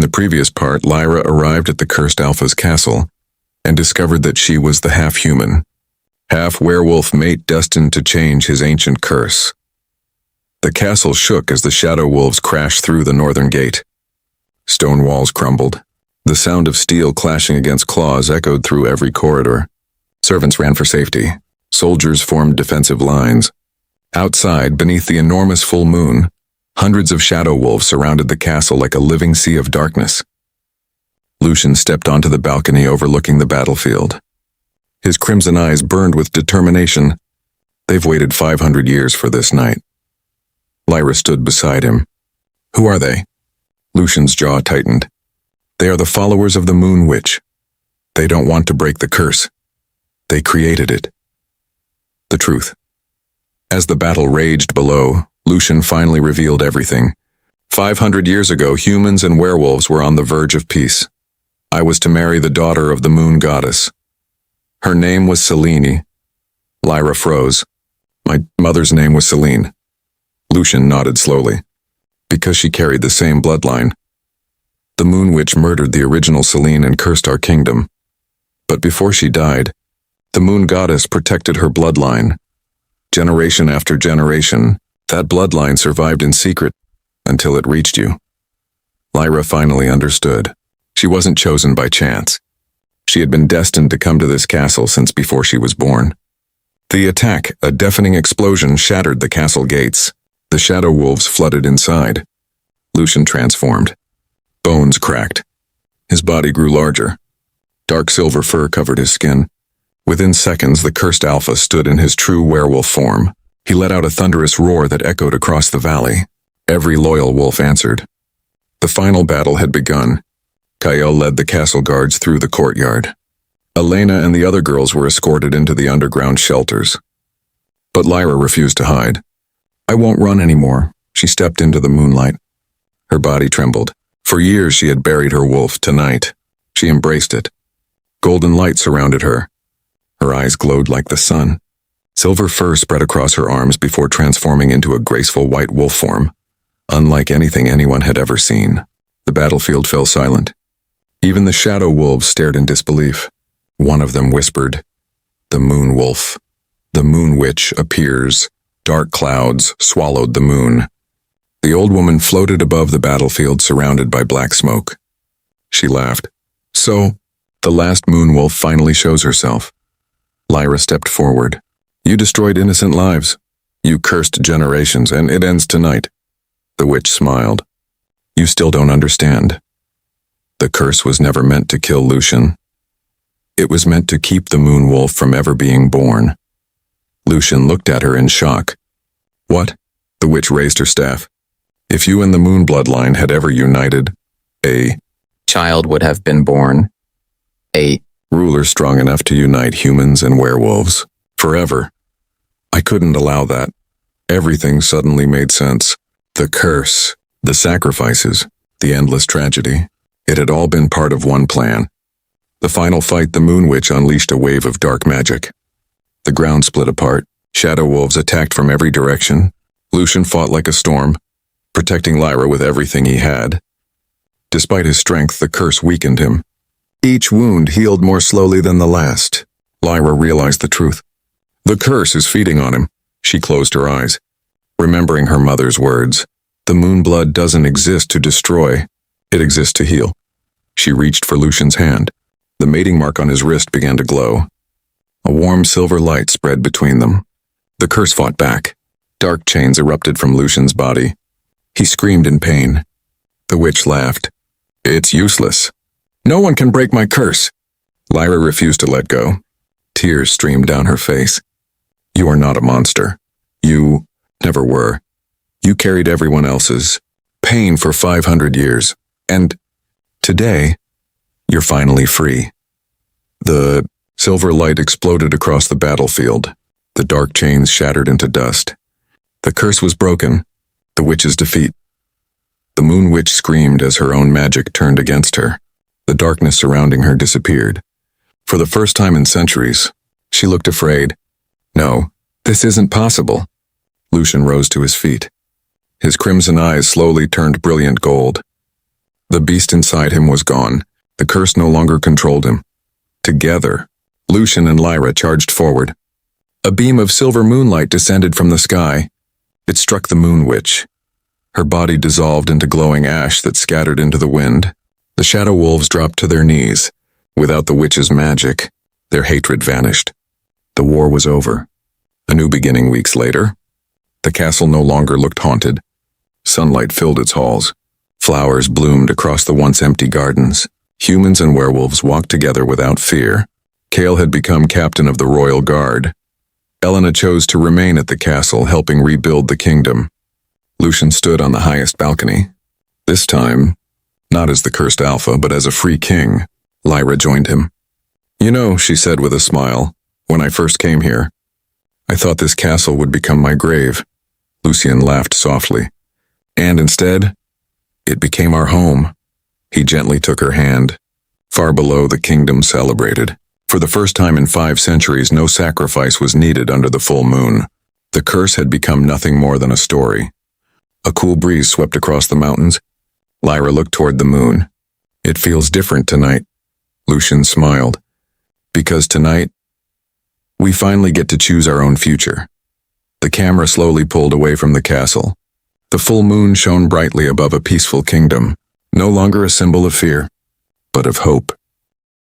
the previous part, Lyra arrived at the cursed Alpha's castle and discovered that she was the half-human, half-werewolf mate destined to change his ancient curse. The castle shook as the shadow wolves crashed through the northern gate. Stone walls crumbled. The sound of steel clashing against claws echoed through every corridor. Servants ran for safety. Soldiers formed defensive lines. Outside, beneath the enormous full moon, hundreds of shadow wolves surrounded the castle like a living sea of darkness. Lucian stepped onto the balcony overlooking the battlefield. His crimson eyes burned with determination. They've waited 500 years for this night. Lyra stood beside him. Who are they? Lucian's jaw tightened. They are the followers of the Moon Witch. They don't want to break the curse. They created it. The truth. As the battle raged below, Lucian finally revealed everything. 500 years ago, humans and werewolves were on the verge of peace. I was to marry the daughter of the moon goddess. Her name was Selene. Lyra froze. My mother's name was Selene. Lucian nodded slowly. Because she carried the same bloodline. The Moon Witch murdered the original Selene and cursed our kingdom. But before she died, the moon goddess protected her bloodline. Generation after generation, that bloodline survived in secret until it reached you. Lyra finally understood. She wasn't chosen by chance. She had been destined to come to this castle since before she was born. The attack, a deafening explosion, shattered the castle gates. The shadow wolves flooded inside. Lucian transformed. Bones cracked. His body grew larger. Dark silver fur covered his skin. Within seconds, the cursed Alpha stood in his true werewolf form. He let out a thunderous roar that echoed across the valley. Every loyal wolf answered. The final battle had begun. Kael led the castle guards through the courtyard. Elena and the other girls were escorted into the underground shelters. But Lyra refused to hide. I won't run anymore. She stepped into the moonlight. Her body trembled. For years she had buried her wolf. Tonight, she embraced it. Golden light surrounded her. Her eyes glowed like the sun. Silver fur spread across her arms before transforming into a graceful white wolf form, unlike anything anyone had ever seen. The battlefield fell silent. Even the shadow wolves stared in disbelief. One of them whispered, "The moon wolf. The moon witch appears." Dark clouds swallowed the moon. The old woman floated above the battlefield surrounded by black smoke. She laughed. So, the last moon wolf finally shows herself. Lyra stepped forward. You destroyed innocent lives. You cursed generations, and it ends tonight. The witch smiled. You still don't understand. The curse was never meant to kill Lucian. It was meant to keep the moon wolf from ever being born. Lucian looked at her in shock. What? The witch raised her staff. If you and the moon bloodline had ever united, a child would have been born. A ruler strong enough to unite humans and werewolves. Forever. I couldn't allow that. Everything suddenly made sense. The curse, the sacrifices, the endless tragedy. It had all been part of one plan. The final fight, the Moon Witch unleashed a wave of dark magic. The ground split apart. Shadow wolves attacked from every direction. Lucian fought like a storm, protecting Lyra with everything he had. Despite his strength, the curse weakened him. Each wound healed more slowly than the last. Lyra realized the truth. The curse is feeding on him. She closed her eyes, remembering her mother's words. The moon blood doesn't exist to destroy. It exists to heal. She reached for Lucian's hand. The mating mark on his wrist began to glow. A warm silver light spread between them. The curse fought back. Dark chains erupted from Lucian's body. He screamed in pain. The witch laughed. It's useless. No one can break my curse. Lyra refused to let go. Tears streamed down her face. You are not a monster. You never were. You carried everyone else's pain for 500 years. And today, you're finally free. The silver light exploded across the battlefield. The dark chains shattered into dust. The curse was broken. The witch's defeat. The moon witch screamed as her own magic turned against her. The darkness surrounding her disappeared. For the first time in centuries, she looked afraid. No, this isn't possible. Lucian rose to his feet. His crimson eyes slowly turned brilliant gold. The beast inside him was gone. The curse no longer controlled him. Together, Lucian and Lyra charged forward. A beam of silver moonlight descended from the sky. It struck the moon witch. Her body dissolved into glowing ash that scattered into the wind. The shadow wolves dropped to their knees. Without the witch's magic, their hatred vanished. The war was over. A new beginning weeks later. The castle no longer looked haunted. Sunlight filled its halls. Flowers bloomed across the once empty gardens. Humans and werewolves walked together without fear. Kale had become captain of the royal guard. Elena chose to remain at the castle, helping rebuild the kingdom. Lucian stood on the highest balcony. This time, not as the cursed alpha, but as a free king. Lyra joined him. "You know," she said with a smile, "when I first came here, I thought this castle would become my grave." Lucian laughed softly. "And instead, it became our home." He gently took her hand. Far below, the kingdom celebrated. For the first time in 5 centuries, no sacrifice was needed under the full moon. The curse had become nothing more than a story. A cool breeze swept across the mountains. Lyra looked toward the moon. "It feels different tonight." Lucian smiled. "Because tonight, we finally get to choose our own future." The camera slowly pulled away from the castle. The full moon shone brightly above a peaceful kingdom, no longer a symbol of fear, but of hope.